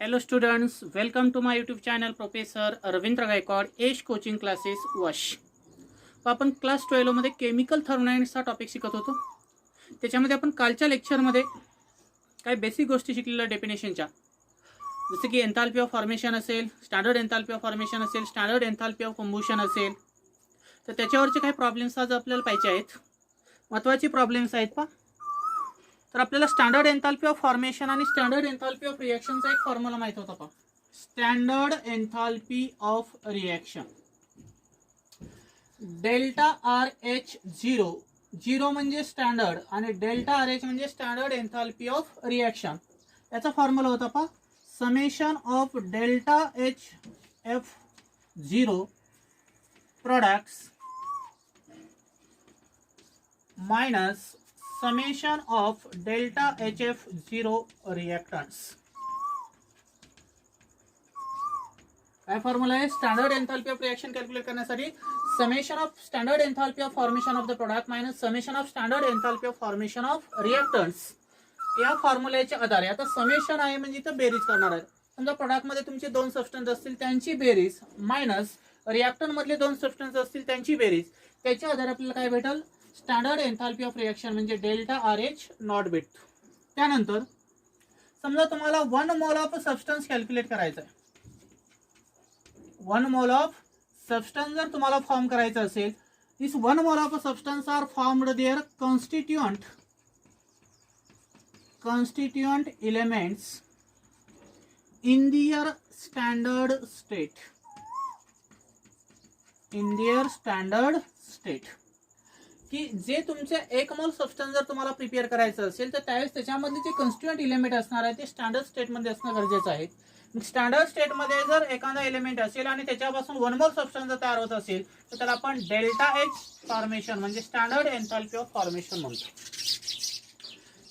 Hello students, welcome to my YouTube channel Professor Ravindra Gaikwad एश coaching classes वश. आपण class 12 मध्ये chemical थर्मोडायनामिक्सचा topic शिकत होतो. त्याच्यामध्ये आपण कालच्या लेक्चरमध्ये काही बेसिक गोष्टी शिकलेल्या डेफिनेशनच्या, जसे की एन्थाल्पी ऑफ फॉर्मेशन असेल, स्टँडर्ड एन्थाल्पी ऑफ फॉर्मेशन असेल, स्टँडर्ड एन्थाल्पी ऑफ कंबुशन असेल. तर त्याच्यावरचे काही प्रॉब्लेम्स आज आपल्याला पाहिजे आहेत. महत्त्वाचे प्रॉब्लेम्स आहेत पहा. तर आपल्याला स्टँडर्ड एन्थाल्पी ऑफ फॉर्मेशन आणि स्टँडर्ड एन्थाल्पी ऑफ रिएक्शनचा एक फॉर्म्युला माहित होता पहा. Standard enthalpy of reaction delta R H zero, zero म्हणजे स्टँडर्ड आणि डेल्टा आर एच म्हणजे स्टँडर्ड एन्थाल्पी ऑफ रिएक्शन. याचा फॉर्म्युला होता पहा, summation of delta H F zero products minus summation of delta HF0 reactants. काय formula आहे? Standard enthalpy of reaction calculate करण्यासाठी summation of standard enthalpy of formation of the product minus summation of standard enthalpy of formation of reactants. या फॉर्म्युल्याच्या आधारे आता summation आहे म्हणजे इथं बेरीज करणार आहे. समजा प्रोडक्ट मध्ये तुमचे दोन सबस्टन्स असतील त्यांची बेरीज मायनस रिएक्टंट मधले दोन सबस्टन्स असतील त्यांची बेरीज, त्याच्या आधारे आपल्याला काय भेटेल? स्टँडर्ड एन्थाल्पी ऑफ रिएक्शन म्हणजे डेल्टा आर एच नॉट भेटतो. त्यानंतर समजा तुम्हाला 1 मोल ऑफ सबस्टन्स कॅल्क्युलेट करायचं आहे. 1 मोल ऑफ सबस्टन्स जर तुम्हाला फॉर्म करायचं असेल, this 1 mole of substance are formed their constituent elements in their standard state. की जे तुमचे 1 मोल सबस्टन्स जर तुम्हाला प्रिपेअर करायचं असेल तर त्यावेळेस त्याच्यामध्ये जे कॉन्स्टिट्यूएंट एलिमेंट असणार आहे ते स्टँडर्ड स्टेटमध्ये असणं गरजेचं आहे. स्टँडर्ड स्टेटमध्ये जर एखादा एलिमेंट असेल आणि त्याच्यापासून 1 मोल सबस्टन्स जर तयार होत असेल तर त्याला आपण डेल्टा एच फॉर्मेशन म्हणजे स्टँडर्ड एन्थाल्पी ऑफ फॉर्मेशन म्हणतो.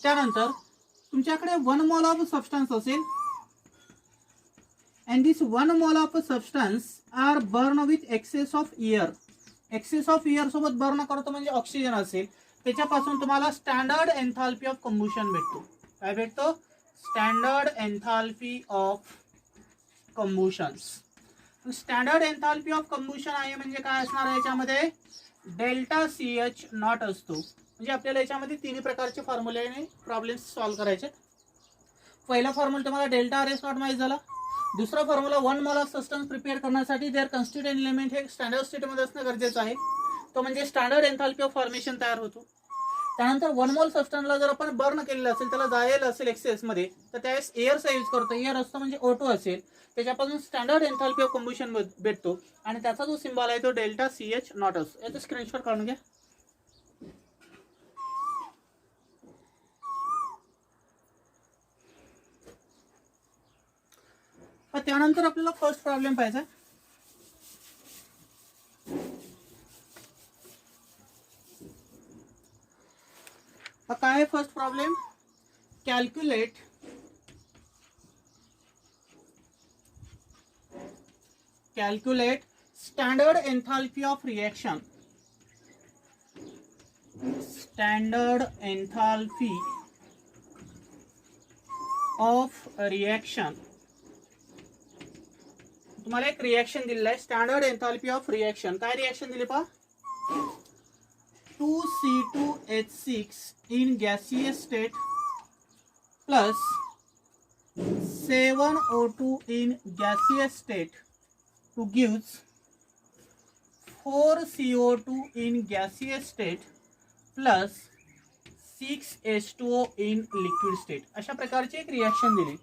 त्यानंतर तुमच्याकडे 1 मोल ऑफ सबस्टन्स असेल and this 1 mole of substance are burn with excess of air. Excess of air सोबत बर्न करतो म्हणजे ऑक्सिजन असेल, त्याच्यापासून तुम्हाला स्टँडर्ड एन्थाल्पी ऑफ कंबुशन भेटतो. काय भेटतो? Standard enthalpy of combustions. Standard enthalpy of combustion आहे म्हणजे काय असणार आहे? याच्यामध्ये डेल्टा सी एच नॉट असतो. म्हणजे आपल्याला याच्यामध्ये तिन्ही प्रकारचे फॉर्म्युलेने प्रॉब्लेम्स सॉल्व्ह करायचे. पहिला फॉर्म्युला तुम्हाला डेल्टा आर एस नॉट माहित झाला. दुसरा formula 1 mole of substance prepare करण्यासाठी देअर कॉन्स्टिट्यूएंट एलिमेंट हे स्टँडर्ड स्टेटमध्ये असणं गरजेचं आहे. तो म्हणजे स्टँडर्ड एन्थाल्पी ऑफ फॉर्मेशन तयार होतो. त्यानंतर 1 मोल सबस्टन्सला जर आपण बर्न केलेलं असेल, त्याला जायला असेल एक्सेस मध्ये, तर त्यावेळेस एअरचा यूज करतो. एअर असतो म्हणजे O2 असेल, त्याच्यापासून स्टँडर्ड एन्थाल्पी ऑफ कंबुशन भेटतो आणि त्याचा जो सिम्बॉल आहे तो डेल्टा सी एच नॉट असतो. याचा स्क्रीनशॉट काढून घ्या. त्यानंतर आपल्याला फर्स्ट प्रॉब्लेम पाहिजे. काय आहे first problem? Calculate standard enthalpy of reaction. Standard enthalpy of reaction. तुम्हाला एक रिएक्शन दिलेलं आहे, स्टँडर्ड एन्थाल्पी ऑफ रिएक्शन. काय रिएक्शन दिली पहा? 2C2H6 in gaseous state plus 7O2 in gaseous state two gives 4CO2 in gaseous state plus 6H2O in liquid state. अशा प्रकारची एक रिएक्शन दिली.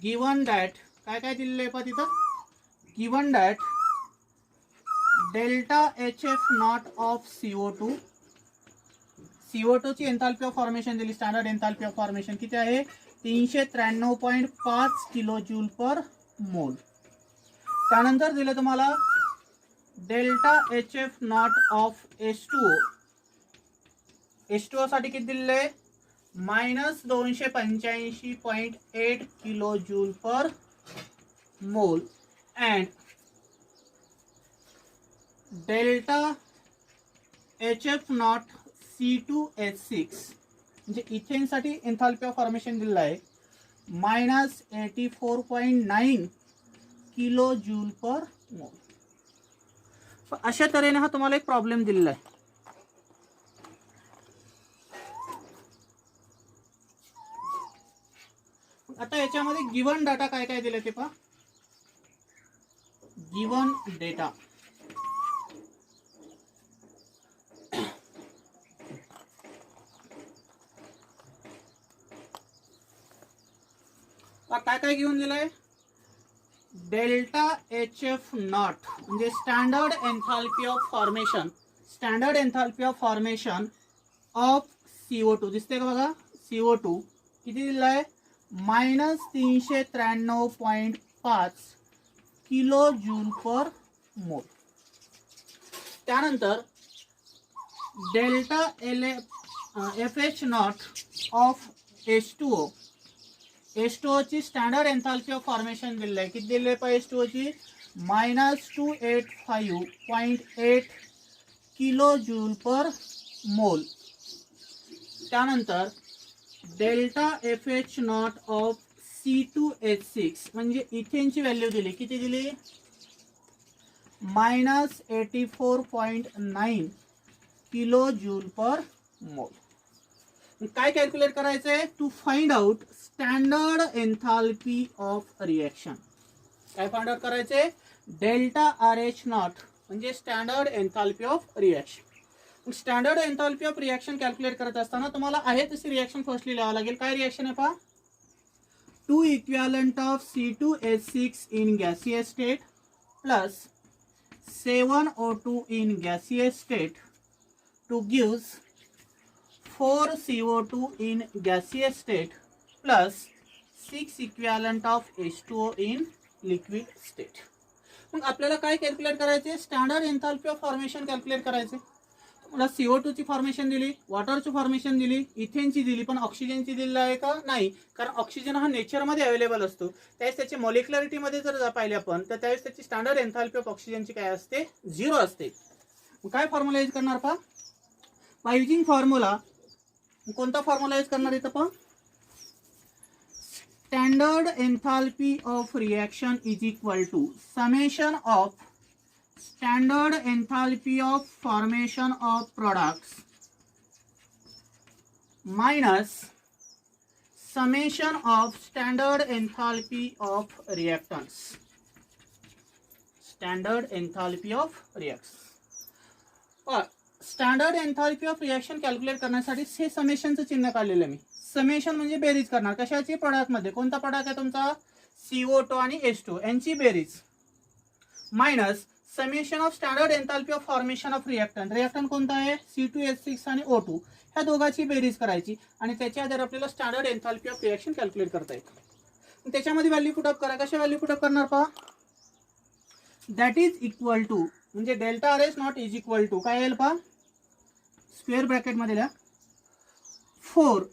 गिवन दॅट काय काय दिलेलं आहे पहा तिथं? Given that delta H F naught of CO2. CO2 ची एन्थाल्पी ऑफ फॉर्मेशन दिली. स्टँडर्ड एन्थाल्पी ऑफ फॉर्मेशन किती आहे? 393.5 किलो जूल पर मोल. त्यानंतर दिलं तुम्हाला delta H F naught of H2O. H2O साठी किती दिलेलं आहे? मायनस 285.8 किलो जूल पर मोल अँड डेल्टा HF0 C2H6 म्हणजे इथेनसाठी एन्थाल्पी ऑफ फॉर्मेशन दिलेला आहे -84.9 किलो जूल पर मोल. अशा तऱ्हेने हा तुम्हाला एक प्रॉब्लेम दिलेला आहे. आता याच्यामध्ये गिवन डाटा काय काय दिले ते पहा. गिवन डेटा काय काय घेऊन दिलंय. डेल्टा HF नॉट म्हणजे standard enthalpy of formation, standard enthalpy of formation of CO2 दिसते का बघा. CO2 किती दिलं आहे -393.5 किलो जूल पर मोल. त्यानंतर delta FH not of H2O, H2O ची स्टँडर्ड एन्थाल्पी ऑफ फॉर्मेशन दिलेलं आहे. किती दिले आहे H2O ची -285.8 किलो जूल पर मोल. त्यानंतर delta FH not of C2H6 म्हणजे इथेनची व्हॅल्यू दिली. किती दिली -84.9 किलो जूल पर मोल. काय कॅल्क्युलेट करायचंय to find out standard enthalpy of reaction. काय फाइंड आउट करायचे डेल्टा RH नॉट म्हणजे standard enthalpy of reaction. Standard enthalpy of reaction calculate करत असताना तुम्हाला आहे तशी रिएक्शन फर्स्टली लिहावं लागेल. काय रिएक्शन आहे पहा. 2 equivalent of C2H6 in gaseous state plus 7O2 in gaseous state two gives 4 CO2 in gaseous state plus 6 equivalent of H2O in liquid state. मग आपल्याला काय कॅल्क्युलेट करायचे standard enthalpy of formation calculate करायचे. मला CO2 ची formation दिली, वॉटरची formation दिली, इथेनची दिली, पण ऑक्सिजनची दिलेली आहे का नाही. कारण ऑक्सिजन हा नेचरमध्ये अवेलेबल असतो. त्यावेळेस त्याची मॉलिक्युलरिटीमध्ये जर पाहिले आपण तर त्यावेळेस त्याची स्टँडर्ड एन्थाल्पी ऑफ ऑक्सिजनची काय असते 0 असते. काय फॉर्म्युला यूज करणार पहा. बाय युजिंग फॉर्म्युला कोणता फॉर्म्युला यूज करणार इथं पहा. Standard enthalpy of reaction is equal to summation of standard enthalpy of formation of products minus summation of standard enthalpy of reactants. Standard enthalpy of reactions. Standard enthalpy of reaction calculate करण्यासाठी हे समेशनचं चिन्ह काढलेलं मी. Summation म्हणजे बेरीज करणार कशाची product मध्ये. कोणता प्रोडक्ट आहे तुमचा CO2 आणि H2 यांची बेरीज minus summation of standard enthalpy of formation of reactant. Reactant कोणता आहे C2H6 आणि O2 ह्या दोघांची बेरीज करायची आणि त्याच्या आधारे आपल्याला standard enthalpy of reaction calculate करता येतं. त्याच्यामध्ये व्हॅल्यू पुटअप करा. कशा व्हॅल्यू पुटअप करणार पहा. दॅट इज इक्वल टू म्हणजे delta RH not is equal to काय येईल पहा स्क्वेअर ब्रॅकेट मध्ये लिहा 4.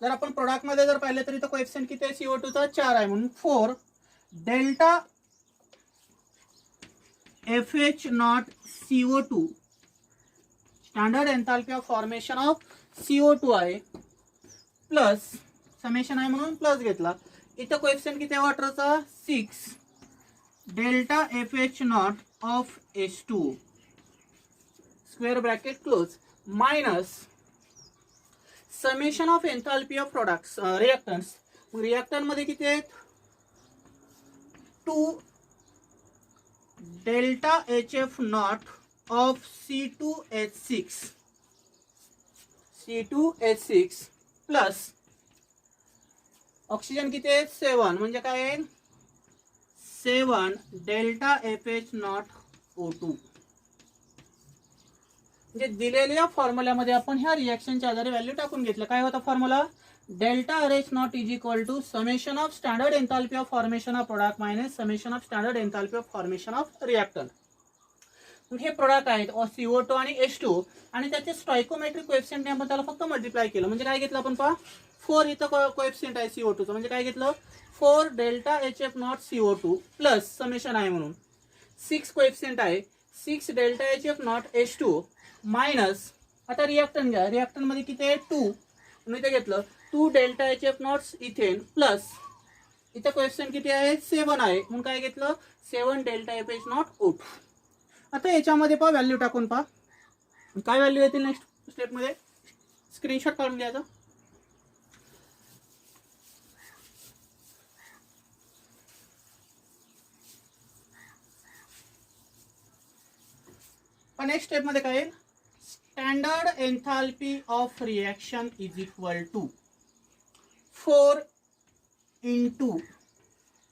जर आपण प्रोडक्ट मध्ये जर पाहिलं तरी तो कोएफिशिएंट किती आहे CO2 चा 4 आहे म्हणून 4 delta FH not CO2 standard enthalpy of formation of CO2 आहे प्लस समेशन आहे म्हणून प्लस घेतला. इथं कोएफिशिएंट किती आहे वॉटरचा 6 delta FH not of H2 square bracket close minus summation of enthalpy of products reactants. Reactant मध्ये किती आहेत 2 delta HF not of C2H6 plus oxygen किती आहे 7 म्हणजे काय आहे 7 डेल्टा FH नॉट O2. म्हणजे दिलेल्या फॉर्म्युल्यामध्ये आपण ह्या रिएक्शनच्या आधारे व्हॅल्यू टाकून घेतलं. काय होता formula delta RH not is equal to summation of standard enthalpy of formation of product minus summation of standard enthalpy of formation of reactant. हे प्रोडक्ट आहेत CO2 आणि H2 आणि त्याचे स्टॉइकोमेट्रिक कोएफिशिएंट आपण त्याला फक्त मल्टिप्लाय केलं म्हणजे काय घेतलं आपण पहा 4 इथं कोएफिशिएंट आहे CO2 चं म्हणजे काय घेतलं 4 delta HF naught CO2 plus summation आहे म्हणून 6 कोएफिशिएंट आहे 6 delta HF naught H2 minus आता रिएक्टंट घ्या. रिएक्टंट मध्ये किती आहे 2 मी ते घेतलं 2 delta HF naughts ethane plus इथं क्वेश्चन किती आहे 7 आहे म्हणून काय घेतलं 7 डेल्टा FH नॉट O2. आता याच्यामध्ये पहा व्हॅल्यू टाकून पहा काय व्हॅल्यू येतील नेक्स्ट स्टेपमध्ये. स्क्रीनशॉट काढून घ्यायचा. पण नेक्स्ट स्टेप मध्ये काय येईल standard enthalpy of reaction is equal to 4 into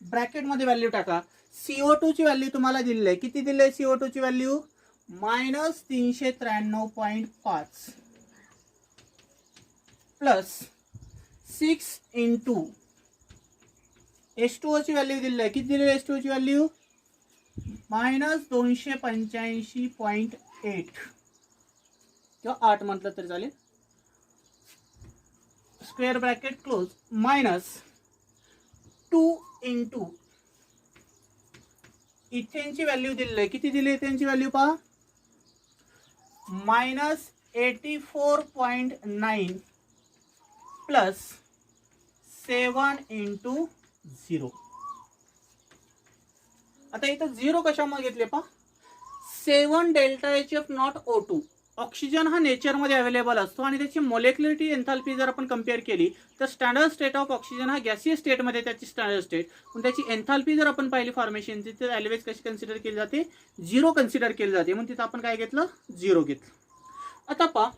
bracket मध्ये व्हॅल्यू टाका. CO2 ची व्हॅल्यू तुम्हाला दिली आहे. किती दिली आहे CO2 ची व्हॅल्यू -393.5 प्लस 6 इंटू H2O ची व्हॅल्यू दिली आहे. किती दिली आहे H2O ची व्हॅल्यू -285.8 किंवा 8 म्हटलं तरी चालेल. Square bracket close minus 2 into इथेनची व्हॅल्यू दिली आहे. किती दिली इथेनची व्हॅल्यू पहा -84.9 प्लस 7 इंटू 0. आता इथं 0 कशामध्ये घेतले पहा 7 delta HF not O2. Oxygen हा नेचरमध्ये अवेलेबल असतो आणि त्याची मोलेक्युलरिटी एन्थाल्पी जर आपण कम्पेअर केली तर स्टँडर्ड स्टेट ऑफ ऑक्सिजन हा गॅसिय स्टेटमध्ये त्याची स्टँडर्ड स्टेट पण त्याची एन्थाल्पी जर आपण पाहिली फॉर्मेशनची तर ऑलवेज कशी कन्सिडर केली जाते 0 कन्सिडर केली जाते म्हणून तिथं आपण काय घेतलं 0 घेतलं. आता पहा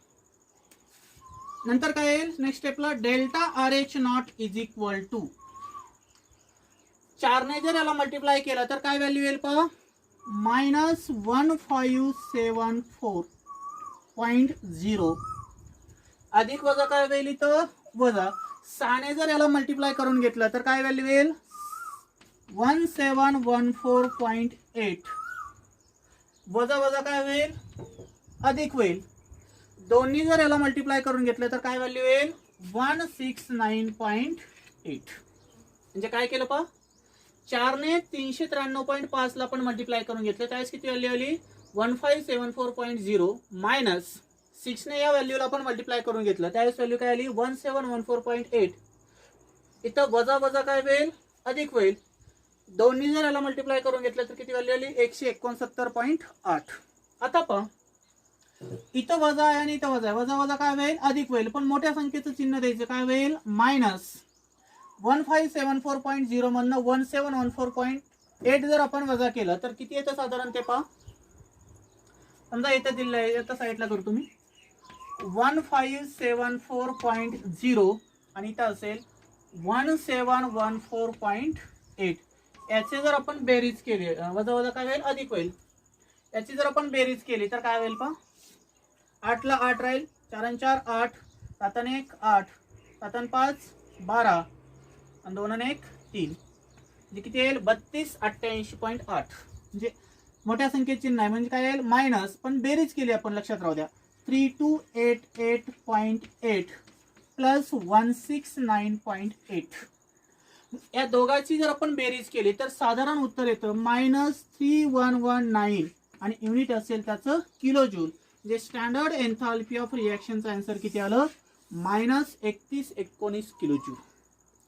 नंतर काय येईल नेक्स्ट स्टेपला delta RH not is equal to 4 ने जर याला मल्टिप्लाय केला तर काय व्हॅल्यू येईल पहा -1574.0 अधिक वजा काय होईल इथं वजा 6 ने जर याला मल्टिप्लाय करून घेतलं तर काय व्हॅल्यू येईल 1714.8 वजा वजा काय होईल अधिक होईल. 2 ने जर याला मल्टिप्लाय करून घेतलं तर काय व्हॅल्यू येईल 169.8. म्हणजे काय केलं पहा 4 ने 393.5 ला पण मल्टिप्लाय करून घेतलं त्यावेळेस किती व्हॅल्यू आली 1574.0 मायनस 6 ने या व्हॅल्यूला पण मल्टिप्लाय करून घेतलं त्यावेळेस व्हॅल्यू काय आली 1714.8. इथं वजा वजा काय होईल अधिक होईल. 2 ने जर याला मल्टिप्लाय करून घेतलं तर किती व्हॅल्यू आली 169.8. आता पहा इथं वजा आहे आणि इथं वजा आहे वजा वजा काय होईल अधिक होईल पण मोठ्या संख्येचं चिन्ह द्यायचं काय होईल मायनस 1574.0 मधनं 1714.8 जर आपण वजा केलं तर किती येतं साधारण ते पहा समजा इथं दिलं आहे इथं साईडला करतो मी 1574.0 आणि इथं असेल 1714.8. याचे जर आपण बेरीज केली वजा वजा काय होईल अधिक होईल. याची जर आपण बेरीज केली तर काय होईल पहा 8 ला 8 राहील 4 आणि 4 8 7 आणि 1 8 7 आणि 5 12 आणि 2 आणि 1 3 म्हणजे किती येईल 3288.8. म्हणजे मोठ्या संख्येत चिन्ह आहे म्हणजे काय येईल मायनस पण बेरीज केली आपण लक्षात राहू द्या 3288.8 प्लस 169.8. या दोघांची जर आपण बेरीज केली तर साधारण उत्तर येतं -3119 आणि युनिट असेल त्याचं किलो जूल. जे स्टँडर्ड एन्थाल्पी ऑफ रिएक्शनचं आन्सर किती आलं -3119 किलो जूल.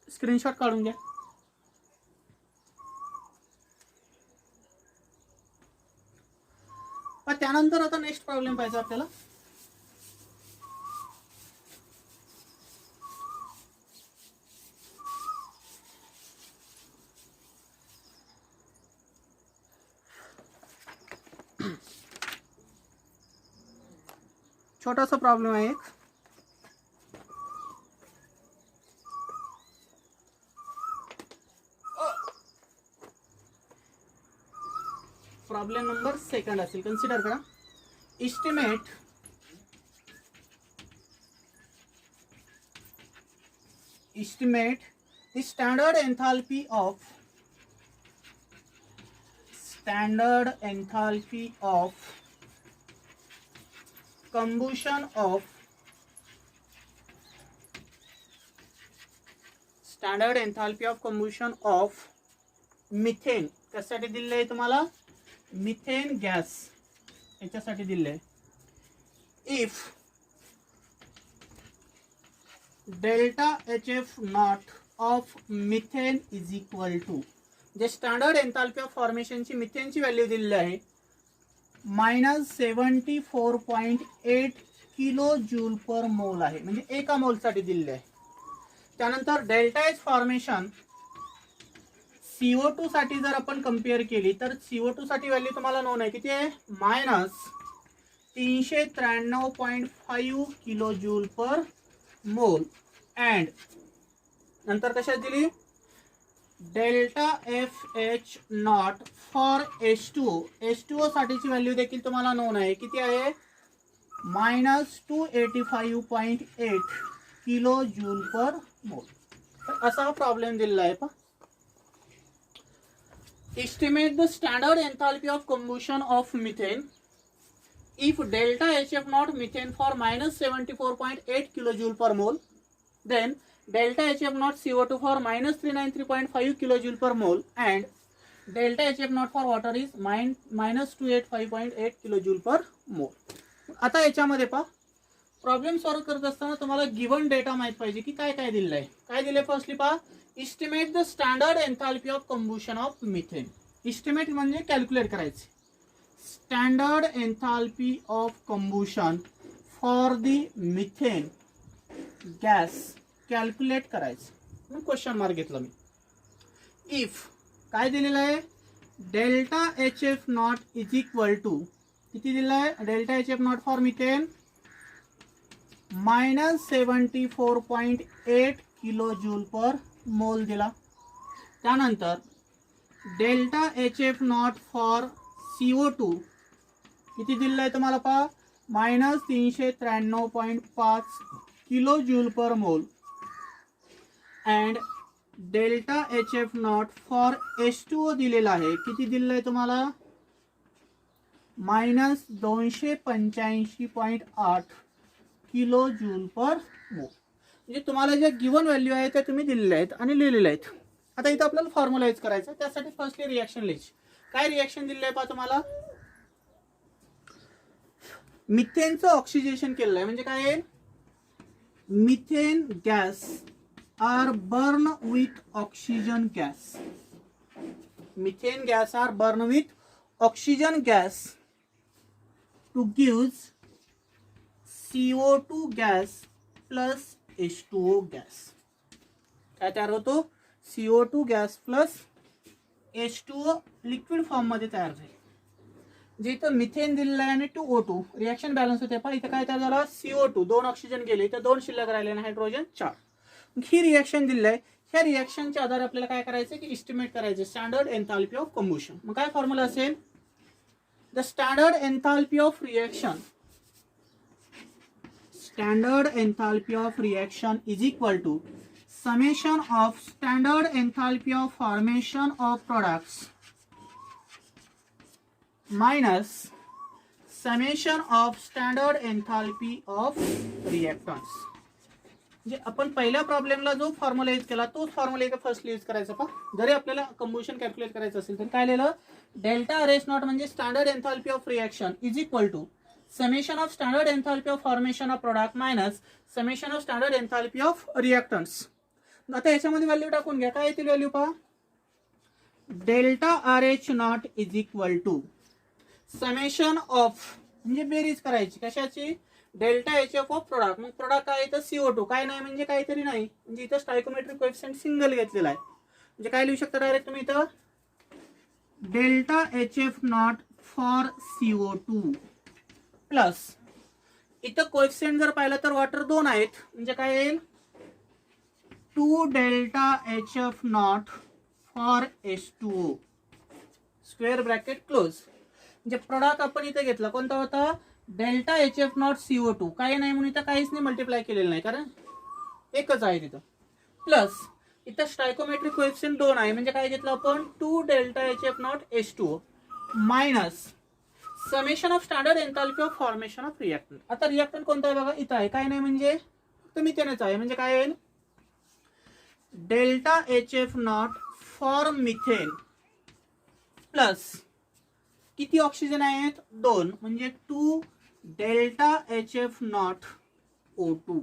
स्क्रीनशॉट काढून घ्या. पण त्यानंतर आता नेक्स्ट प्रॉब्लेम पाहिजे आपल्याला. छोटासा प्रॉब्लेम आहे एक. प्रॉब्लेम नंबर 2 असेल कन्सिडर करा. Estimate the standard enthalpy of combustion of methane. कशासाठी दिले आहे तुम्हाला मिथेन गॅस याच्यासाठी दिले आहे. If delta H F naught of methane is equal to, जे स्टँडर्ड एन्थाल्पी ऑफ फॉर्मेशनची मिथेनची व्हॅल्यू दिलेली आहे -74.8 किलो जूल पर मोल आहे, म्हणजे एका मोलसाठी दिलेली आहे. त्यानंतर डेल्टा एच फॉर्मेशन CO2 साठी जर आपण कम्पेअर केली तर CO2 साठी व्हॅल्यू तुम्हाला नोन आहे, किती आहे, -393.5 किलो जूल पर मोल. अँड नंतर कशात दिली, delta F H not for H2O साठीची व्हॅल्यू देखील तुम्हाला नोन आहे, किती आहे, -285.8 किलो जूल पर मोल. तर असा हा प्रॉब्लेम दिलेला आहे. पहा, estimate the standard enthalpy of combustion of methane if delta HF naught methane for -74.8 kilojoule per mole, then delta HF naught CO2 for -393.5 kilojoule per mole, and delta HF naught for water is -285.8 kilojoule per mole. आता याच्यामध्ये पहा, problem solve करत असताना तुम्हाला given data माहित पाहिजे की काय काय दिलेलं आहे. काय दिले, फर्स्टली पहा, estimate the standard enthalpy of combustion of methane. Estimate म्हणजे कॅल्क्युलेट करायचे. Standard enthalpy of combustion for the methane gas calculate करायचं. मग क्वेश्चन मार्क घेतला मी. इफ काय दिलेलं आहे, delta H F naught is equal to, किती दिलेलं आहे, delta H F naught for methane -74.8 kilo joule per mole दिला. त्यानंतर delta H F naught for CO2 किती दिलेलं आहे तुम्हाला, पहा, -393.5 किलो जूल पर मोल. And delta H F naught for H2O दिलेला आहे, किती दिलेलं आहे तुम्हाला, -285.8 किलो जूल पर मोल. म्हणजे तुम्हाला ज्या गिवन व्हॅल्यू आहे त्या तुम्ही दिलेल्या आहेत आणि लिहिलेल्या आहेत. आता इथं आपल्याला फॉर्म्युलाइज करायचं. त्यासाठी फर्स्टली रिएक्शन लिहायची. काय रिएक्शन दिलेलं आहे पहा तुम्हाला, मिथेनचं ऑक्सिडेशन केलेलं आहे, म्हणजे काय आहे, methane gas are burn with oxygen gas. Methane gas are burn with oxygen gas to gives CO2 gas plus H2O gas. काय तयार होतो, CO2 gas plus H2O liquid form मध्ये तयार झाले. जे इथं मिथेन दिलेलं आहे आणि 2O2 रिएक्शन बॅलन्स होते. पण इथं काय तयार झाला, CO2 2 ऑक्सिजन गेले, इथं 2 शिल्लक राहिले आणि हायड्रोजन 4. ही रिएक्शन दिलेली आहे. ह्या रिएक्शनच्या आधारे आपल्याला काय करायचं की इस्टिमेट करायचं स्टँडर्ड एन्थाल्पी ऑफ कंबुशन. मग काय फॉर्म्युला असेल, the standard enthalpy of reaction, standard enthalpy of reaction is equal to summation of standard enthalpy of formation of products minus summation of standard enthalpy of reactants. जे आपण पहिल्या प्रॉब्लेमला जो formula use केला तोच formula इथे first use करायचा. पहा, जरी आपल्याला कंबुशन कॅल्क्युलेट करायचं असेल तर काय लिहिलं, डेल्टा आर एच नॉट म्हणजे standard enthalpy of reaction is equal to summation of standard enthalpy of formation of product minus summation of standard enthalpy of reactants. आता याच्यामध्ये व्हॅल्यू टाकून घ्या. काय येतील व्हॅल्यू पहा, delta R H naught is equal to summation of, म्हणजे बेरीज करायची कशाची, delta H F of product. मग प्रोडक्ट काय येतं, CO2. काय नाही म्हणजे काहीतरी नाही, म्हणजे इथं स्टायकोमेट्रिक कोएफिशिएंट सिंगल घेतलेला आहे. म्हणजे काय लिहू शकता डायरेक्ट तुम्ही इथं, delta H F naught for CO2 plus इथं कोएफिशिएंट जर पाहिलं तर वॉटर 2 आहेत, म्हणजे काय येईल, 2 delta H F naught for H2O square bracket close. म्हणजे प्रोडक्ट आपण इथे घेतला कोणता होता, delta H F not CO2. काय नाही म्हणून इथं काहीच नाही मल्टिप्लाय केलेलं नाही कारण एकच आहे तिथं. प्लस इथं स्टायकोमेट्रिक कोएफिशिएंट 2 आहे, म्हणजे काय घेतलं आपण, 2 delta H F not H2O minus summation of standard enthalpy of formation of reactant. आता रिएक्टंट कोणता आहे बघा, इथं आहे. काय नाही म्हणजे फक्त मिथेनच आहे, म्हणजे काय येईल, delta H F naught for methane plus किती ऑक्सिजन आहेत, 2, म्हणजे 2 delta H F not O2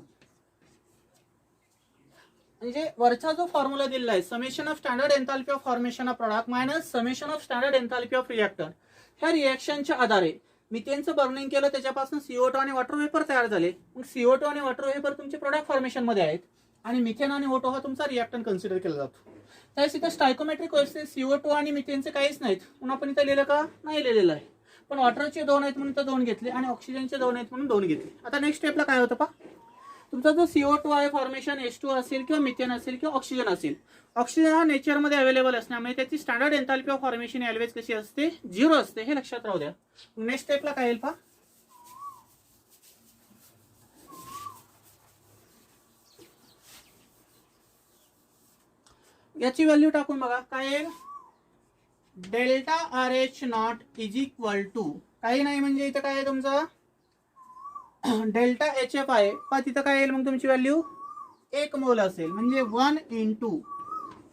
म्हणजे वरचा जो फॉर्म्युला दिलेला आहे summation of standard enthalpy of formation of product minus summation of standard enthalpy of reactor, ह्या रिएक्शनच्या आधारे मिथेनचं बर्निंग केलं, त्याच्यापासून CO2 आणि वॉटर वेपर तयार झाले. मग CO2 आणि वॉटर वेपर तुमचे प्रोडक्ट फॉर्मेशन मध्ये आहेत आणि मिथेन आणि O2 हा तुमचा रिएक्टंट कन्सिडर केला जातो. त्यावेळेस इथं स्टायकोमेट्रिक अवस्थेत CO2 आणि मिथेनचे काहीच नाहीत म्हणून आपण इथं लिहिलं का नाही लिहिलेलं आहे, पण वॉटरचे 2 आहेत म्हणून इथं 2 घेतले आणि ऑक्सिजनचे 2 आहेत म्हणून 2 घेतले. आता नेक्स्ट स्टेपला काय होतं पहा, तुमचा जो CO2 आहे फॉर्मेशन H2 असेल किंवा मिथेन असेल किंवा ऑक्सिजन असेल, ऑक्सिजन हा नेचरमध्ये अवेलेबल असल्यामुळे त्याची standard enthalpy of formation always कशी असते, 0 असते, हे लक्षात राहू द्या. नेक्स्ट स्टेपला काय येईल पहा, याची व्हॅल्यू टाकून बघा काय येईल, delta RH not is equal to काही नाही म्हणजे इथं काय आहे तुमचा डेल्टा HF आहे, पण तिथं काय येईल मग तुमची व्हॅल्यू 1 मोल असेल, म्हणजे 1 इंटू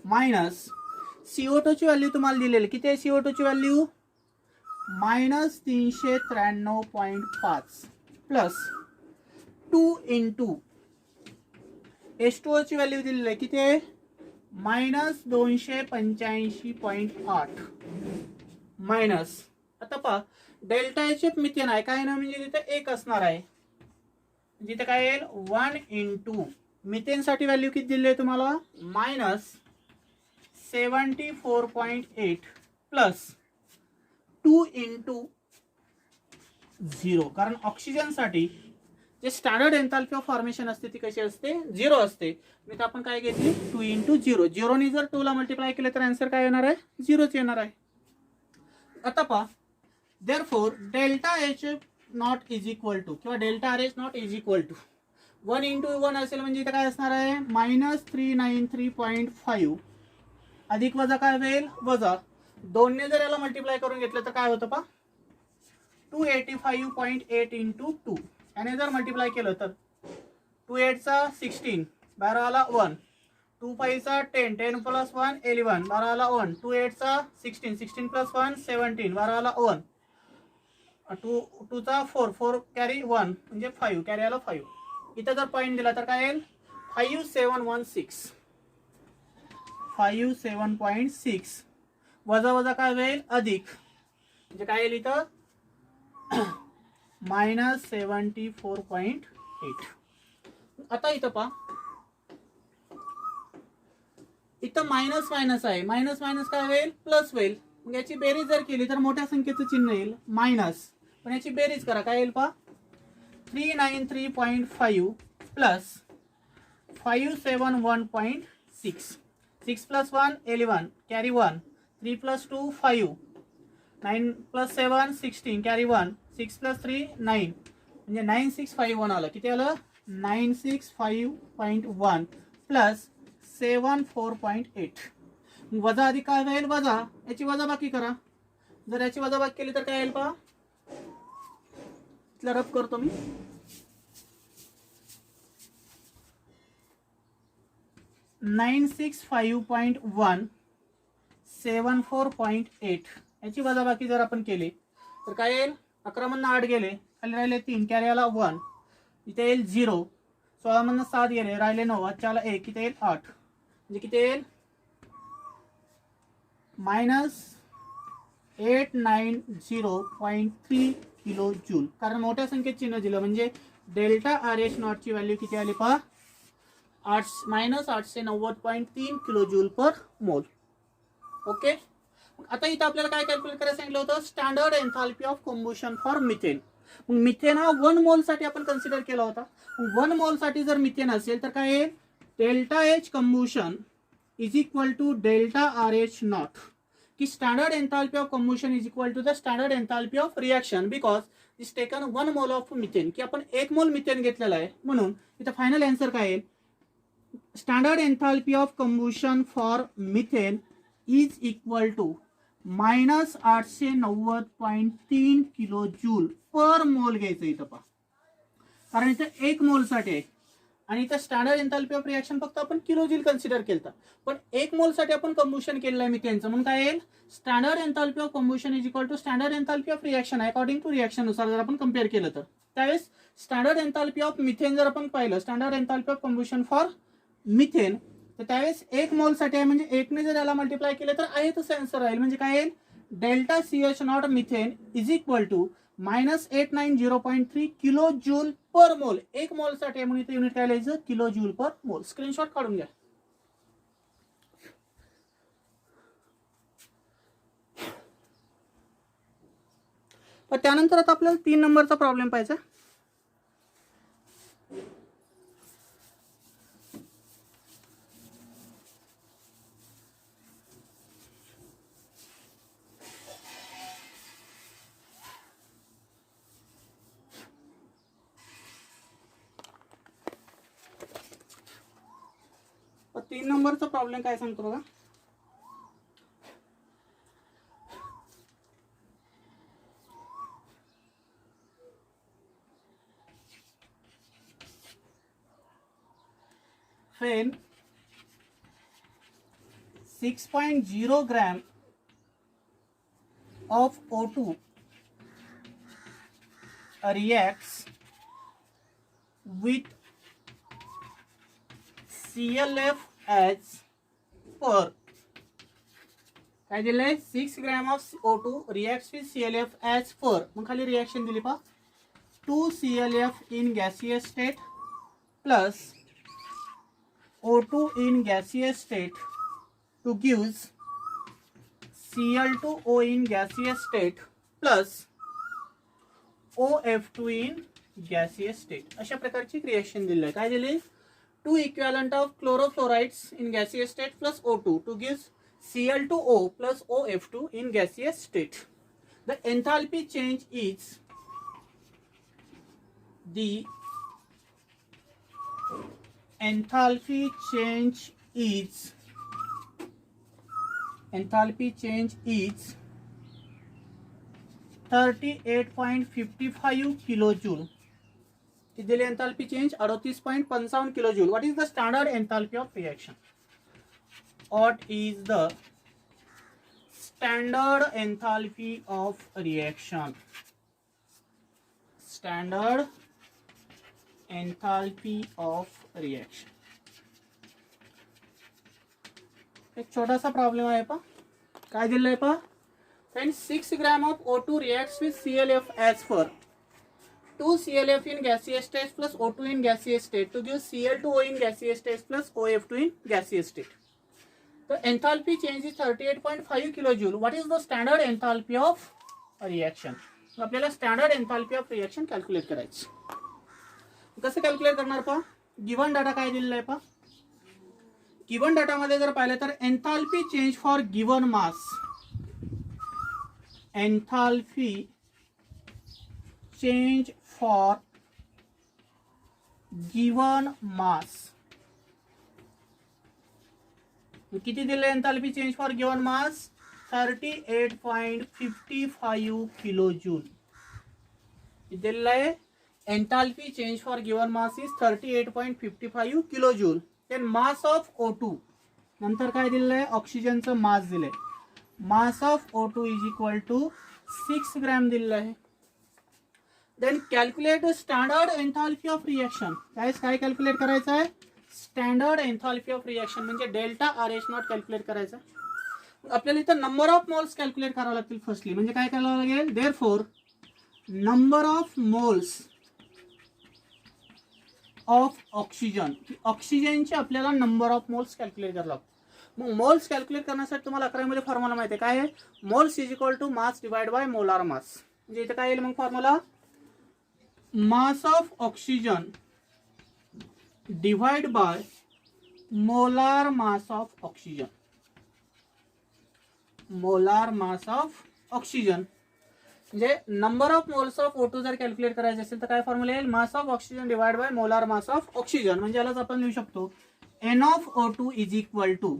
मायनस CO2 ची व्हॅल्यू तुम्हाला दिलेली किती आहे, CO2 ची व्हॅल्यू -393.5 प्लस 2 इंटू H2O ची व्हॅल्यू दिलेली आहे किती आहे -285.8 मायनस, आता पहा डेल्टा HF मिथेन आहे काय ना म्हणजे तिथे 1 असणार आहे, जिथे काय येईल 1 इंटू मिथेन साठी व्हॅल्यू किती दिली आहे तुम्हाला -74.8 प्लस 2 इंटू 0, कारण ऑक्सिजन साठी जे स्टँडर्ड एन्थाल्पी ऑफ फॉर्मेशन असते ती कशी असते 0 असते, मी तर आपण काय घेतली 2 इंटू 0, 0 ने जर 2 ला मल्टिप्लाय केलं तर आन्सर काय येणार आहे 0च येणार आहे. आता पहा therefore delta HF not is equal to किंवा delta RH not is equal to 1 into 1 असेल म्हणजे इथं काय असणार आहे -393.5 अधिक वजा काय होईल वजा 2 ने जर याला मल्टिप्लाय करून घेतलं तर काय होतं पहा 285.8 इंटू 2, याने जर मल्टिप्लाय केलं तर 2 8 चा 16, 12 आला 1, 2 5 चा 10, 10 प्लस 1 11, 12 आला 1, 2 8 चा 16, 16 प्लस 1 17, 12 आला 1, 2 चा 4, 4 कॅरी 1 म्हणजे 5, कॅरी आला 5. इथं जर पॉईंट दिला तर काय येईल 5716, 57.6 वजा वजा काय होईल अधिक म्हणजे काय येईल इथं -74.8. आता इथं पहा इथं मायनस मायनस आहे, मायनस मायनस काय होईल प्लस होईल, मग याची बेरीज जर केली तर मोठ्या संख्येचं चिन्ह येईल मायनस, पण याची बेरीज करा काय येईल पहा 393.5 plus 571.6, 6 plus 1 11 carry 1, 3 plus 2 5, 9 plus 7 16 carry 1, 6 plus 3 9 म्हणजे 9651 आलं, किती आलं 965.1 प्लस 74.8, वजा अधिक काय होईल वजा, याची वजा बाकी करा, जर याची वजा बाकी केली तर काय येईल पहा, इथला रफ करतो मी 965.1 74.8 याची वजाबाकी जर आपण केली तर काय येईल 11 मधनं 8 गेले खाली राहिले 3, कॅरी आला 1, इथे येईल 0, 16 मधनं 7 गेले राहिले 9, आजच्याला 1, इथे येईल 8 म्हणजे किती येईल -890.3 किलो जूल, कारण मोठ्या संख्येत चिन्ह दिलं म्हणजे डेल्टा RH नॉट ची व्हॅल्यू किती आली पहा -890.3 किलो जूल पर मोल. ओके, आता इथं आपल्याला काय कॅल्क्युलेट करायला सांगितलं होतं standard enthalpy of combustion for methane. मग मिथेन हा 1 मोल साठी आपण कन्सिडर केला होता, 1 मोल साठी जर मिथेन असेल तर काय आहे delta H combustion is equal to delta RH not, की standard enthalpy of combustion is equal to the standard enthalpy of reaction because is taken 1 mole of methane, की आपण 1 मोल मिथेन घेतलेला आहे म्हणून इथं फायनल आन्सर काय येईल standard enthalpy of combustion for methane is equal to -890.3 kilo joule per mole घ्यायचं इथं पहा, कारण इथं 1 मोल साठी आहे आणि इथं स्टँडर्ड एन्थाल्पी ऑफ रिएक्शन फक्त आपण किलो जूल कन्सिडर केलं, पण 1 मोल साठी आपण कंबशन केलेलं आहे मिथेनचं म्हणून काय येईल standard enthalpy of combustion is equal to standard enthalpy of reaction according to reaction नुसार जर आपण कम्पेअर केलं तर त्यावेळेस स्टँडर्ड एन्थाल्पी ऑफ मिथेन जर आपण पाहिलं standard enthalpy of combustion for methane तर त्यावेळेस 1 मोलसाठी आहे, म्हणजे 1 ने जर याला मल्टिप्लाय केलं तर आहे तसं आन्सर राहील. म्हणजे काय येईल, delta CH naught methane is equal to -890.3 kilo joule per mole. 1 मोलसाठी आहे म्हणून इथे युनिट काय लिहायचं, किलो जूल पर मोल. स्क्रीनशॉट काढून घ्या. पण त्यानंतर आता आपल्याला 3 नंबरचा प्रॉब्लेम पाहायचा. तर 3 नंबरचा प्रॉब्लेम काय सांगतो बघा. when 6.0 gram of O2 reacts with ClFH per, काय दिलंय, 6 gram of O2 reacts with ClFH per. मग खाली रिएक्शन दिली पहा, 2 ClF in gaseous state plus O2 in gaseous state to gives Cl2O in gaseous state plus OF2 in gaseous state. अशा प्रकारची reaction दिली आहे. काय दिली, 2 equivalent of chlorofluorides in gaseous state plus O2 to gives Cl2O plus OF2 in gaseous state. The enthalpy change is the enthalpy change is 38.55 kilojoule. दिली enthalpy change 38.55 kilojoule. What is the standard enthalpy of reaction? What is the standard enthalpy of reaction? Standard enthalpy of reaction. एक छोटासा problem आहे पहा. काय दिलंय पहा, when 6 gram of O2 reacts with ClFH for 2 ClF in gaseous state plus O2 in gaseous state to give Cl2O in gaseous state plus OF2 in gaseous state. The enthalpy change is 38.5 kilojoule. What is the standard enthalpy of reaction? आपल्याला standard enthalpy of reaction calculate करायचं. कसं calculate करणार पहा, given data काय दिलेला आहे पहा. Given data मध्ये जर पाहिलं तर enthalpy change for given mass, enthalpy change for given mass किती दिले, enthalpy change for given mass 38.55 kilojoule दिलेलं आहे. Enthalpy change for given mass is 38.55 kilojoule. Then mass of O2 नंतर काय दिलेलं आहे, ऑक्सिजनचं मास दिलंय. Mass of O2 is equal to 6 gram दिलेलं आहे. Then calculate standard enthalpy of reaction. काय कॅल्क्युलेट करायचं आहे, स्टँडर्ड एन्थाल्पी ऑफ रिएक्शन म्हणजे डेल्टा RH नॉट कॅल्क्युलेट करायचा. आपल्याला इथं नंबर ऑफ मोल्स कॅल्क्युलेट करावं लागतील फर्स्टली. म्हणजे काय करावं लागेल, therefore number of moles of oxygen, ऑक्सिजनचे आपल्याला नंबर ऑफ मोल्स कॅल्क्युलेट करावं लागतं. मग मोल्स कॅल्क्युलेट करण्यासाठी तुम्हाला 11वी मध्ये फॉर्म्युला माहिती आहे काय आहे, moles is equal to mass divide by molar mass. म्हणजे इथे काय येईल मग formula, mass of oxygen divide by molar mass of oxygen. Molar mass of oxygen म्हणजे number of moles of O2 जर कॅल्क्युलेट करायचे असेल तर काय फॉर्म्युला येईल, mass of oxygen divide by molar mass of oxygen. म्हणजे यालाच आपण लिहू शकतो N of O2 is equal to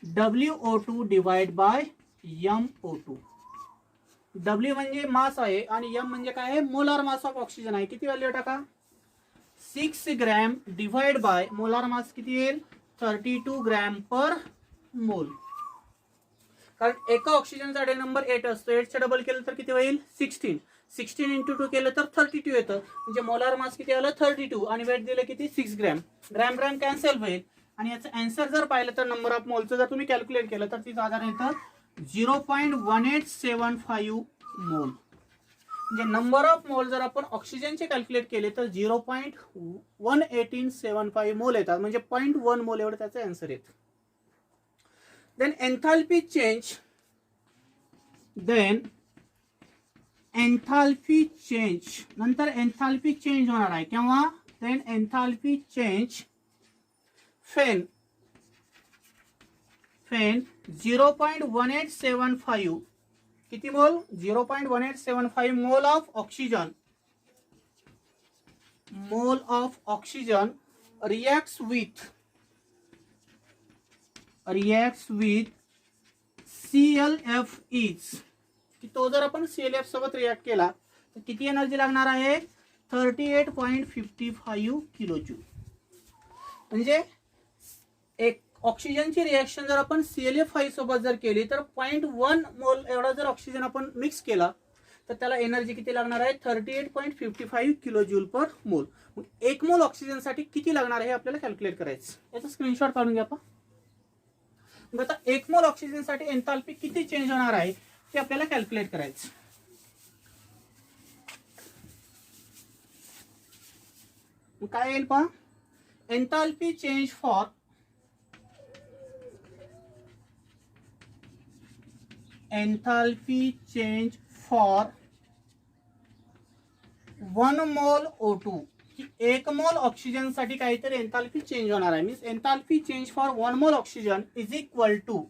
WO2 divide by MO2. W म्हणजे मास आहे आणि M म्हणजे काय आहे, मोलार मास ऑफ ऑक्सिजन आहे. किती व्हॅल्यू टाका, 6 ग्रॅम डिवाइड बाय मोलार मास किती येईल, 32 ग्रॅम पर मोल. कारण एका ऑक्सिजनचा डे नंबर 8 असतो. 8चे डबल केलं तर किती होईल 16. 16 इंटू 2 केलं तर 32 येतं. म्हणजे मोलार मास किती आलं 32 आणि वेट दिलं किती 6 ग्रॅम. ग्रॅम ग्रॅम कॅन्सल होईल आणि याचं आन्सर जर पाहिलं तर नंबर ऑफ मोलचं जर तुम्ही कॅल्क्युलेट केलं तर ती साधारण येतं 0.1875 मोल. म्हणजे नंबर ऑफ मोल जर आपण ऑक्सिजनचे कॅल्क्युलेट केले तर 0.1875 मोल येतात. म्हणजे 0.1 मोल एवढं त्याचं आन्सर येतं. देन एन्थाल्पी चेंज नंतर एन्थाल्पी चेंज होणार आहे केव्हा. देन एन्थाल्पी चेंज फेन 0.1875 किती मोल 0.1875 mole of oxygen reacts with ClF is की तो जर आपण ClF सोबत रिॲक्ट केला तर किती एनर्जी लागणार आहे 38.55 किलो जूल. म्हणजे एक ऑक्सिजनची रिएक्शन जर आपण ClF5 सोबत जर केली तर 0.1 मोल एवढा जर ऑक्सिजन आपण मिक्स केला तर त्याला एनर्जी किती लागणार आहे 38.55 किलो जूल पर मोल. एक मोल ऑक्सिजनसाठी किती लागणार आहे आपल्याला कॅल्क्युलेट करायचं. याचा स्क्रीनशॉट काढून घ्या. मग आता एक मोल ऑक्सिजनसाठी एन्थाल्पी किती चेंज होणार आहे ते आपल्याला कॅल्क्युलेट करायचं. मग काय येईल पहा enthalpy change for one mole O2 की एक मोल ऑक्सिजन साठी काहीतरी एन्थाल्पी चेंज होणार आहे. मीन्स एन्थाल्पी चेंज फॉर 1 मोल ऑक्सिजन इज इक्वल टू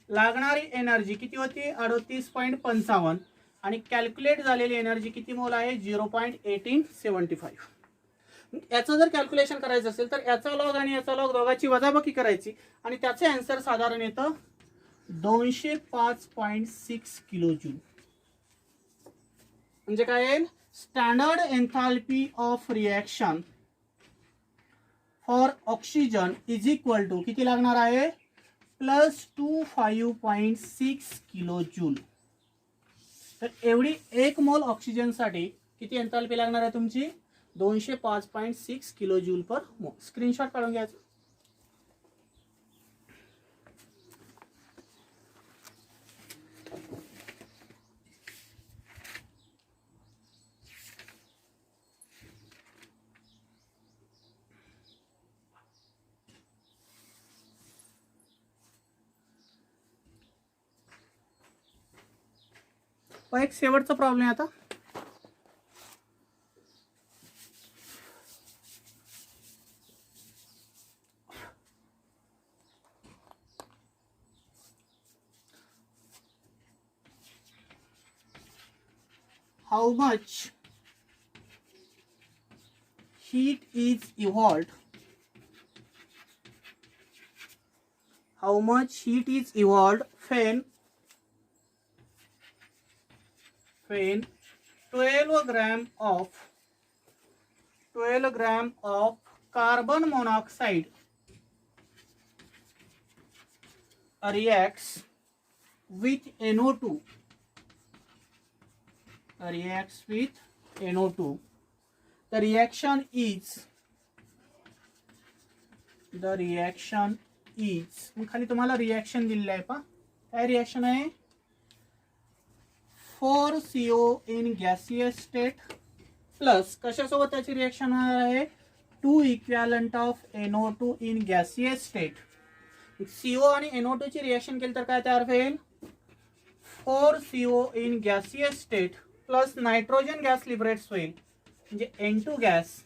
लागणारी एनर्जी किती होती 38.55 आणि कॅल्क्युलेट झालेली एनर्जी किती मोल आहे 0.1875. याचं जर कॅल्क्युलेशन करायचं असेल तर याचा लॉग आणि याचा लॉग दोघांची वजाबाकी करायची आणि त्याचे आन्सर साधारण येतं 205.6 किलो जूल. म्हणजे काय येईल standard enthalpy of reaction for oxygen is equal to किती लागणार आहे +25.6 किलो जूल. तर एवढी एक मोल ऑक्सिजनसाठी किती एन्थाल्पी लागणार आहे तुमची 205.6 किलो जूल पर मोल. स्क्रीनशॉट काढून घ्यायचं. एक शेवटचा प्रॉब्लेम आहे आता. How much heat is evolved when 12 gram of carbon monoxide reacts with NO2. The reaction is मग खाली तुम्हाला रिएक्शन दिलेलं आहे पहा. काय रिएक्शन आहे 4CO in gaseous state plus कशासोबत त्याची रिएक्शन होणार आहे 2 equivalent of NO2 in gaseous state. CO आणि NO2 ची रिएक्शन केली तर काय तयार होईल 4CO in gaseous state plus nitrogen gas liberates होईल म्हणजे N2 गॅस.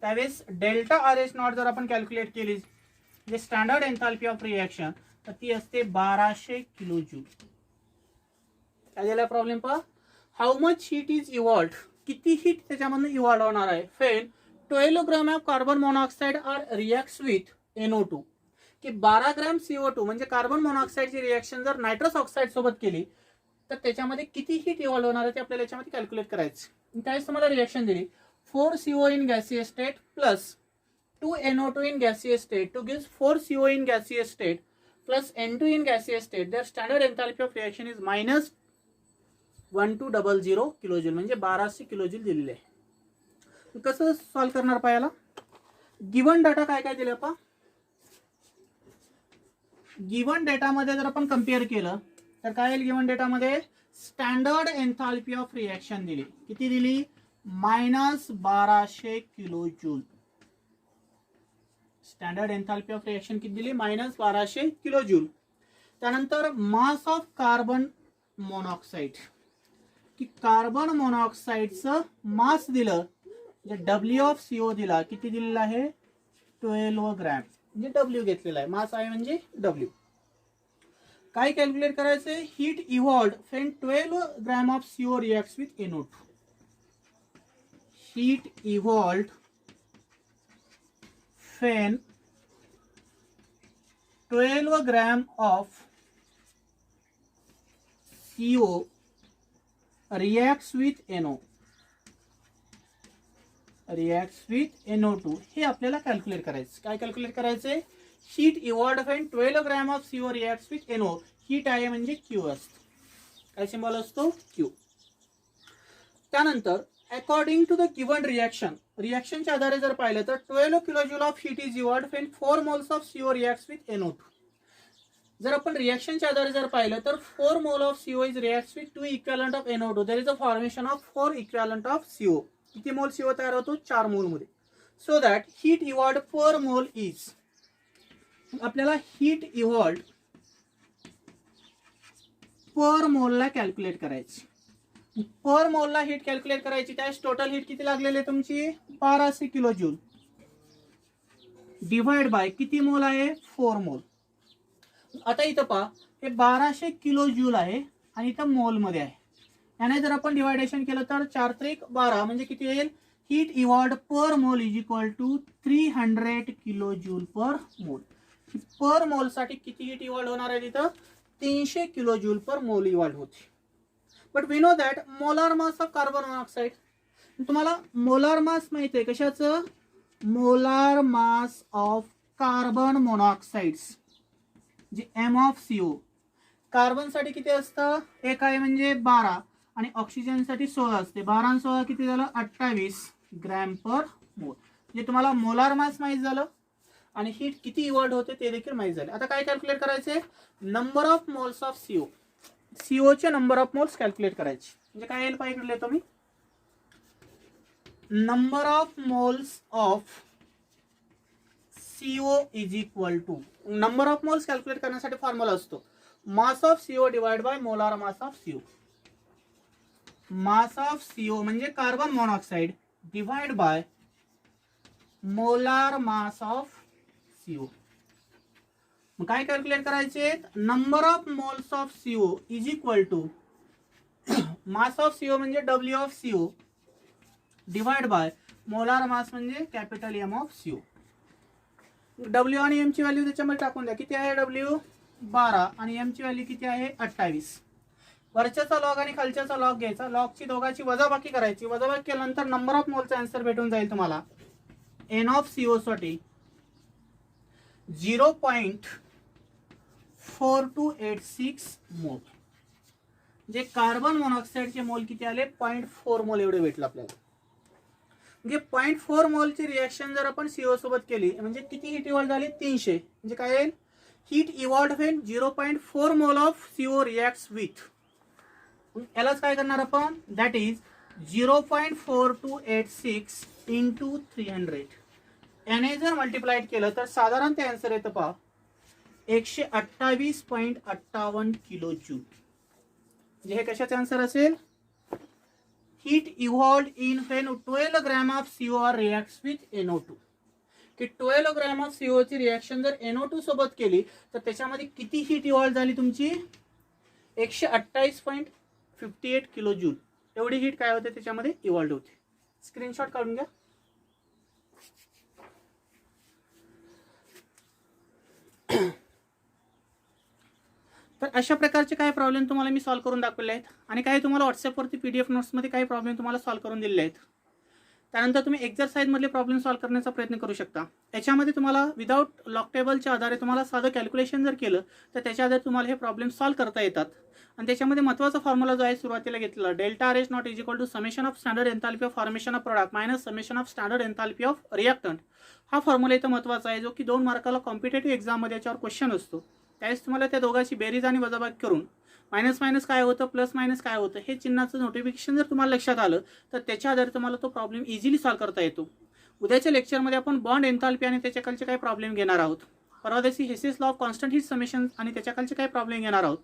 त्यावेळेस डेल्टा RH0 जर आपण कॅल्क्युलेट केली म्हणजे स्टँडर्ड एन्थाल्पी ऑफ रिएक्शन तर ती असते 1200 किलो जूल. काय दिला प्रॉब्लेम पहा how much heat is evolved किती हीट त्याच्यामधून इव्हॉल्व होणार आहे when 12 gram of carbon monoxide are reacts with NO2 की 12 ग्रॅम CO2 म्हणजे कार्बन मोनॉक्साइडची रिएक्शन जर नायट्रस ऑक्साइड सोबत केली तर त्याच्यामध्ये किती हीट इव्हॉल्व होणार आहे ते आपल्याला याच्यामध्ये कॅल्क्युलेट करायचं. त्यावेळेस तुम्हाला रिएक्शन दिली 4CO in gaseous state plus 2 NO2 in gaseous state to gives 4CO in gaseous state plus N2 in gaseous state, their standard enthalpy of reaction is minus 1200 kilojoule, म्हणजे 1200 किलोजूल दिलेले आहे. कसं solve करणार पाहायला? Given data काय काय दिले आपण? गिवन डेटामध्ये जर आपण कम्पेअर केलं तर काय येईल? गिवन डेटामध्ये स्टँडर्ड एन्थाल्पी ऑफ रिएक्शन दिली. किती दिली? Minus 1200 kilojoule. Standard enthalpy of reaction किती दिली? Minus 1200 kilojoule. त्यानंतर मास ऑफ कार्बन मोनॉक्साईड, की कार्बन मोनॉक्साईडचं मास दिलं, म्हणजे डब्ल्यू ऑफ सीओ दिला. किती दिलेला आहे? 12 ग्रॅम, म्हणजे डब्ल्यू घेतलेला आहे. मास आहे म्हणजे डब्ल्यू. काय कॅल्क्युलेट करायचंय? Heat evolved when 12 gram of CO reacts with NO2. Heat evolved when 12 gram of CO reacts with NO, reacts with NO2. हे आपल्याला कॅल्क्युलेट करायचं. काय कॅल्क्युलेट करायचंय? Heat evolved when 12 gram of CO reacts with NO. Heat आहे म्हणजे Q असतो. काय symbol असतो? Q. त्यानंतर according to the given reaction, रिएक्शनच्या आधारे जर पाहिलं तर 12 kilojoule of heat is evolved when 4 moles of CO reacts with NO2. जर आपण रिएक्शनच्या आधारे जर पाहिलं तर 4 mole of CO is reacts with 2 equivalent of NO2. There is a formation of 4 equivalent of CO. किती मोल CO तयार होतो? 4 mole मध्ये. So that heat evolved per mole is, आपल्याला हीट इव्हॉल्ड पर मोलला कॅल्क्युलेट करायची. Per मोलला heat calculate करायची. त्यास total heat किती लागलेली आहे तुमची? 1200 किलोजूल डिवाइड बाय किती मोल आहे? 4 मोल. आता इथं पहा, हे 1200 किलो जूल आहे आणि इथं मोल मध्ये आहे. याने जर आपण डिवायडेशन केलं तर 4 त्रिक 12 म्हणजे किती येईल? Heat evolved per mole is equal to 300 kilo joule per mole. Per मोल साठी किती हीट इव्हॉल्ड होणार आहे? तिथं 300 kilo joule per mole evolved होते. But we know that molar mass of carbon monoxide, तुम्हाला मोलार मास माहिती आहे कशाचं? Molar mass of carbon monoxides, जे एम ऑफ सीओ. कार्बन साठी किती असतं? एक आहे म्हणजे 12 आणि ऑक्सिजन साठी 16 असते. 12 आणि 16 किती झालं? 28 ग्रॅम पर मोल. म्हणजे तुम्हाला मोलार मास माहित झालं आणि हीट किती इव्हॉल्ड होते ते देखील माहित झाले. आता काय कॅल्क्युलेट करायचे? Number of moles of CO. CO चे नंबर ऑफ मोल्स कॅल्क्युलेट करायचे. म्हणजे काय येईल पाहिजे लिहितो मी? Number of moles of CO is equal to, number of moles calculate करण्यासाठी फॉर्म्युला असतो mass of CO divide by molar mass of CO. Mass of CO म्हणजे carbon monoxide divide by molar mass of CO. मग काय calculate करायचे? Number of moles of CO is equal to mass of CO म्हणजे W of CO divide by molar mass म्हणजे capital M of CO. W आणि M ची value त्याच्यामध्ये टाकून द्या. किती आहे? W 12 आणि M ची व्हॅल्यू किती आहे? 28. वरच्याचा लॉग आणि खालच्याचा लॉग घ्यायचा. लॉगची दोघांची वजाबाकी करायची. वजाबाकी केल्यानंतर नंबर ऑफ मोलचा आन्सर भेटून जाईल तुम्हाला. N ऑफ CO साठी 0.4286 मोल. जे कार्बन मोनॉक्साईडचे मोल किती आले? 0.4 मोल एवढे भेटले आपल्याला. म्हणजे 0.4 मोलची रिएक्शन जर आपण CO सोबत केली म्हणजे किती हीट इव्हॉल्ड झाली? 300. म्हणजे काय येईल? हीट इव्हॉल्ड व्हेन 0.4 मोल ऑफ CO रिएक्ट्स विथ, यालाच काय करणार आपण? That is 0.4286 into 300. याने जर मल्टिप्लाइड केलं तर साधारण ते आन्सर येतं पहा 128.58 किलो जूल. म्हणजे हे कशाचे आन्सर असेल? Heat evolved in when 12 gram of CO reacts with NO2. की 12 ग्रॅम ऑफ CO ची रिएक्शन जर NO2 सोबत केली तर त्याच्यामध्ये किती हीट इव्हॉल्ड झाली तुमची? 128.58 किलो जूल एवढी हीट काय होते त्याच्यामध्ये इव्हॉल्ड होते. स्क्रीनशॉट काढून घ्या. तर अशा प्रकारचे काही प्रॉब्लेम तुम्हाला मी सॉल्व्ह करून दाखवले आहेत आणि काही तुम्हाला व्हॉट्सअपवरती PDF नोट्समध्ये काही प्रॉब्लेम तुम्हाला सॉल्व्ह करून दिलेले आहेत. त्यानंतर तुम्ही एक्झरसाइजमधले प्रॉब्लेम सॉल्व्ह करण्याचा प्रयत्न करू शकता. याच्यामध्ये तुम्हाला विदाऊट लॉग टेबलच्या आधारे तुम्हाला साधं कॅल्क्युलेशन जर केलं तर त्याच्या आधारे तुम्हाला हे प्रॉब्लेम सॉल्व्ह करता येतात. आणि त्याच्यामध्ये महत्त्वाचा फॉर्म्युला जो आहे सुरुवातीला घेतलेला, delta R is naught is equal to summation of standard enthalpy of formation of product minus summation of standard enthalpy of reactant. हा फॉर्म्युला इथं महत्त्वाचा आहे, जो की 2 मार्काला कॉम्पिटेटिव्ह एक्झाममध्ये याच्यावर क्वेश्चन असतो. त्यावेळेस तुम्हाला त्या दोघांची बेरीज आणि वजाबाकी करून मायनस मायनस काय होतं, प्लस मायनस काय होतं, हे चिन्हाचं नोटिफिकेशन जर तुम्हाला लक्षात आलं तर त्याच्या आधारे तुम्हाला तो प्रॉब्लेम इझिली सॉल्व्ह करता येतो. उद्याच्या लेक्चरमध्ये आपण बॉन्ड एन्थाल्पी आणि त्याच्याखालचे काही प्रॉब्लेम घेणार आहोत. परवा दिवशी Hess's law of constant heat summation आणि त्याच्याखालचे काही प्रॉब्लेम घेणार आहोत.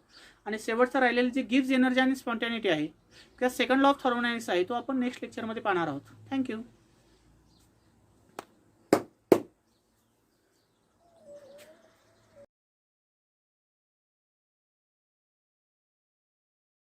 आणि शेवटचा राहिलेले जे गिव्स एनर्जी आणि स्पॉन्टॅनिटी आहे किंवा सेकंड लॉ ऑफ थर्मोडायनामिक्स आहे तो आपण नेक्स्ट लेक्चरमध्ये पाहणार आहोत. थँक्यू.